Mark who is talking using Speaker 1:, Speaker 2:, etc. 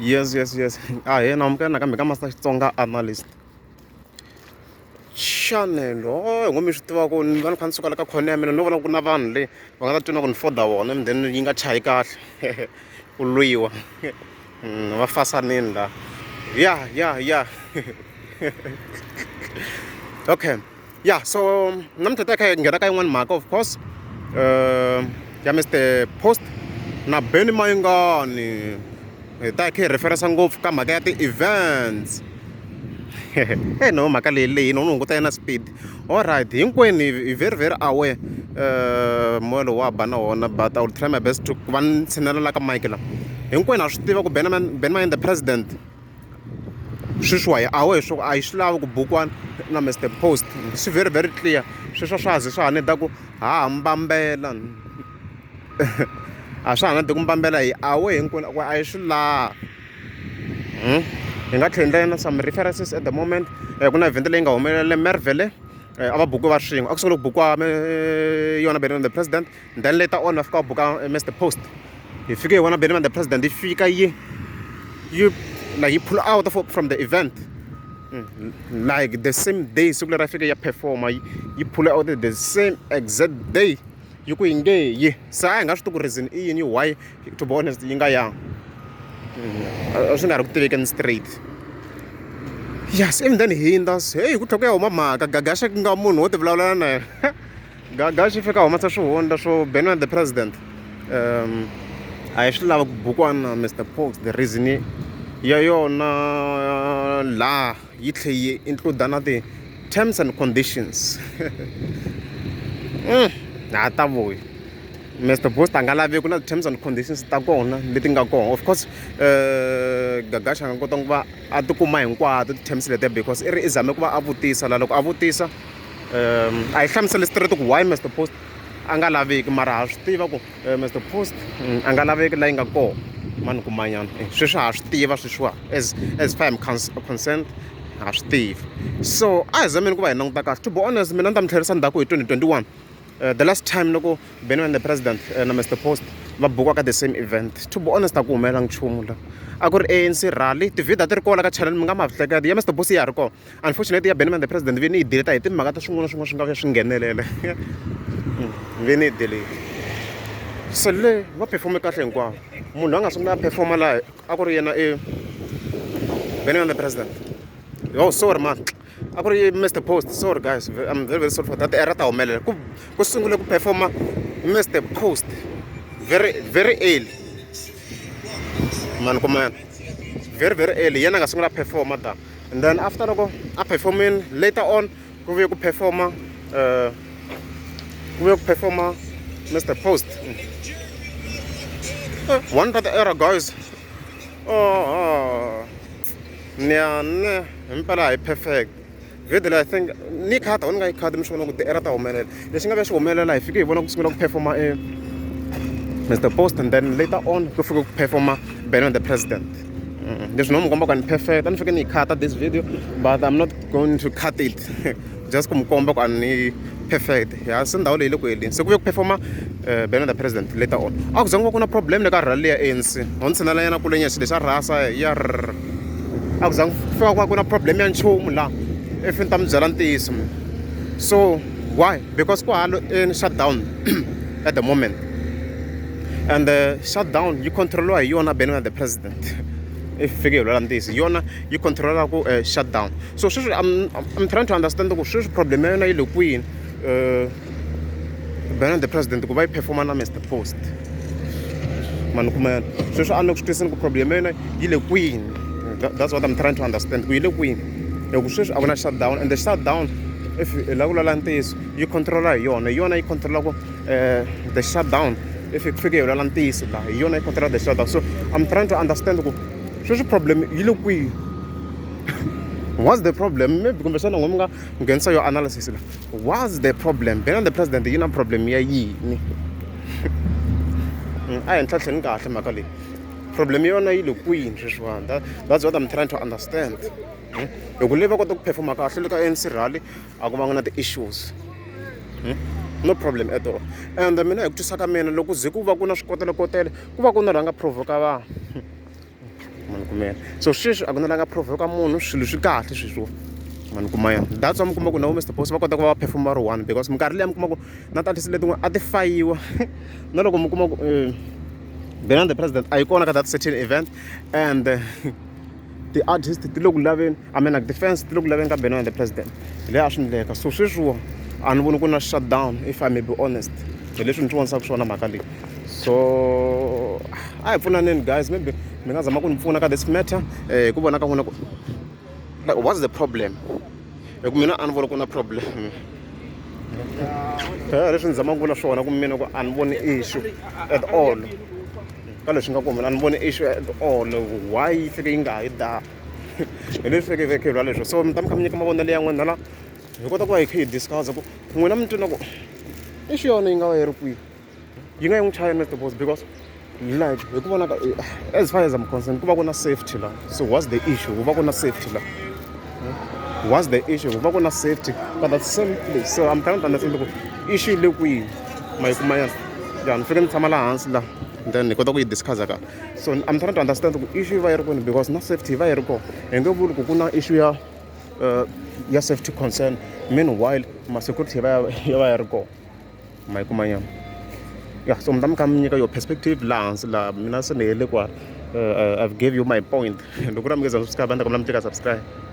Speaker 1: Yes. Hey, namkela nakambe ka Master Xitsonga analyst. Channel. Oh, ngomi swi tiva ku ni va ni kha ni suka la ka khona ya mina no vona ku na vanhu le va nga ta twina ku ni foda wona and then yi nga chayi kahle ku lwiwa. Va fasanini la. Yeah. Okay. Yeah, so namhlanje ta kha hi nghena ka yin'wana mhaka of course. Ya Mr Post na Mayengani. Ta kha hi referensa ngopfu ka mhaka ya ti-events. No mhaka leyi no hunguta yena speed. Alright, hinkwenu hi very aware moya wa ba na wona, but I will try my best to va ni tshinelela ka mic la. Hinkwenu ha swi tiva ku Mayengani the president sweswiwa hi aware swo a hi swi lavi ku bukiwa na Mr Post. Swi very clear. Sweswo swa zi swa neta ku ha mbambela a swa ha neti ku mbambela hi aware hinkwenu a hi swi lavi. Hi nga tlhela na some references at the moment. Ku na event leyi nga humelela Mervele a va buki va swin'we a ku sungula ku bukiwa yona Mayengani the president, then later on va fika va buka Mr Post. Hi fike hi vona Mayengani the president yi fika yi pull out from the event like the same day. Siku leri a fike ya performa yi pull out the same exact day. Yi ku yi nge yi se a hi nga swi tivi ku reason i yini why to be honest yi nga yangi. Swi nga ri ku tivekeni straight. Yes, even then he hinders hey ku tlhela ku ya huma mhaka Gagasha ku nga munhu wo ti vulavula na yena. Gagasha fika humesa swihundla swo Mayengani the president a hi swi lava ku bukiwa na Mr Post. The reason ya yona la yi tlhe yi include na ti-terms and conditions. Na ta vuyi Mr Post a nga lavi ku na terms and conditions ta kona leti nga kona. Of course Gagasha a nga kota ku va a tikuma hinkwato ti-terms letiya because i zame ku va a vutisa la. Loko a vutisa a hi hlamuseli straight ku why Mr Post a nga laveki, mara ha swi tiva ku Mr Post a nga laveki la yi nga kona mani ku manyana. Sweswi ha swi tiva sweswiwa as far I'm concerned ha swi tiva. So a hi zameni ku va hi languta kahle. To be honest mina ni ta mi tlherisa ndzhaku hi 2021 the last time loko Mayengani the president na Mr Post va bukiwa ka the same event. To be honest a ku humelela nchumu la. A ku ri ANC rally ti-video ti ri kona ka channel mi nga ma hleketa ya Mr Post ya ha ri kona. Unfortunately ya Mayengani the president vi ni yi delete hi timhaka ta swin'wana swi nga swi nghenelele. Vi ni yi delete. So le va performe kahle hinkwavo. Munhu a nga sungula a performa laha a ku ri yena Mayengani the president. Oh sorry man. A ku ri Mr Post. Sorry guys, I'm very sorry for that. Era ta humelela ku sungule ku performa Mr Post very early. Man come on. Very early. Yena nga sungula performa ta. And then after loko a performing later on ku vuye ku performa Mr Post. One of the era guys. Nyane impela hi perfect. Video I think ni khata wona nga khata mi swona ku ti era ta humelela. Leswi nga ve swi humelela hi fike hi vona ku sungula ku performa Mr Post and then later on ku fika ku performa Mayengani the president. Leswi no mi komba ku ni perfect. A ni fike ni khata this video but I'm not going to cut it. Just ku mi komba ku ni perfect. Ya se ndhawu leyi le ku heleni. Se ku ve ku performa Mayengani the president later on. A ku zangiwa ku na problem le ka rally ya ANC. Ho ntshinela yena kule nyasi leswa rasa ya a ku zangi fika ku na problem ya nchumu la. If ni ta mi byela ntiyiso. So why? Because ku halo in shutdown at the moment. And the shutdown you control hi yona Mayengani the president. If fike hi vulela ntiyiso yona you control ku shutdown. So sweswi I'm trying to understand ku sweswi problem ya yona yi le kwini Mayengani the president ku va yi performa na Mr Post. Mani kuma sweswi a ni ku swi twisini ku problem ya yona yi le kwini. That's what I'm trying to understand. Ku yi le kwini. Loko sweswi a ku na shutdown and the shutdown if la vulela ntiyiso you control hi yona yi control ku the shutdown. If you fike hi vulela ntiyiso la hi yona yi control the shutdown. So I'm trying to understand ku sweswi problem yi le kwihi. What's the problem? Maybe kumbexana n'we mi nga nghenisa yo analysis la. What's the problem? Mayengani the president yi na problem ya yini? A hi ntlhantlheni kahle mhaka leyi. Problem yona yi le kwini sweswiwani. That's what I'm trying to understand. Loko leyi va kota ku performa kahle le ka ANC rally a ku va nga na ti-issues. No problem at all. And mina hi ku twisa ka mina loko ze ku va ku na swikotelekotele ku va ku na rhanga provoka vanhu. mani kumela so sweswi a ku na langa prove ka munhu swilo swi kahle sweswo mani kumaya that's why mi kuma ku na Mr Post va kota ku va performa ro one because minkarhi leyi mi kuma ku na tatisi letin'wana a ti fayiwa na loko mi kuma ku Beyond the President a yi kona ka that certain event and ti-artist ti le ku laveni I mean like the fans ti le ku laveni ka Beyond the President hi leyi a swi endleka so sweswiwa a ni voni ku na shutdown if I may be honest hi leswi ni swi vonisaka swona mhaka leyi so a hi pfunaneni guys maybe mi nga zama ku ni pfuna ka this matter hi ku vona ka n'wina ku like what's the problem hi ku mina a ni voni ku na problem leswi ni zamaka ku vula swona ku mina ku a ni voni issue at all ka leswi nga ku mina a ni voni issue at all why yi fike yi nga ha yi da hi leswi fike vekhelwa leswo so mi ta mi kha mi nyika mavonelo ya n'wina la hi kota ku va hi kha hi discussa ku n'wina mi twina ku issue yona yi nga va yi ri kwihi yi nga yi n'wi chaya Mr Post because like hi ku vona ka as far as I'm concerned ku va ku na safety la so what's the issue ku va ku na safety la what's the issue ku va ku na safety but at the same place so I'm trying to understand ku issue le kwihi ma yi kuma ya ni fike ni tshama laha hansi la then hi kota ku yi discussa ka so I'm trying to understand ku issue yi va yi ri kona because na safety yi va yi ri kona hi nge vuli ku na issue ya safety concern meanwhile ma security ya va ya ri kona ma yi kuma yeah so mi ta mi kha mi nyika your perspective laha hansi laha mina se ni hele kwa I've gave you my point loko ku ri mi nge za mi subscribe a ni ta kombela mi tika subscribe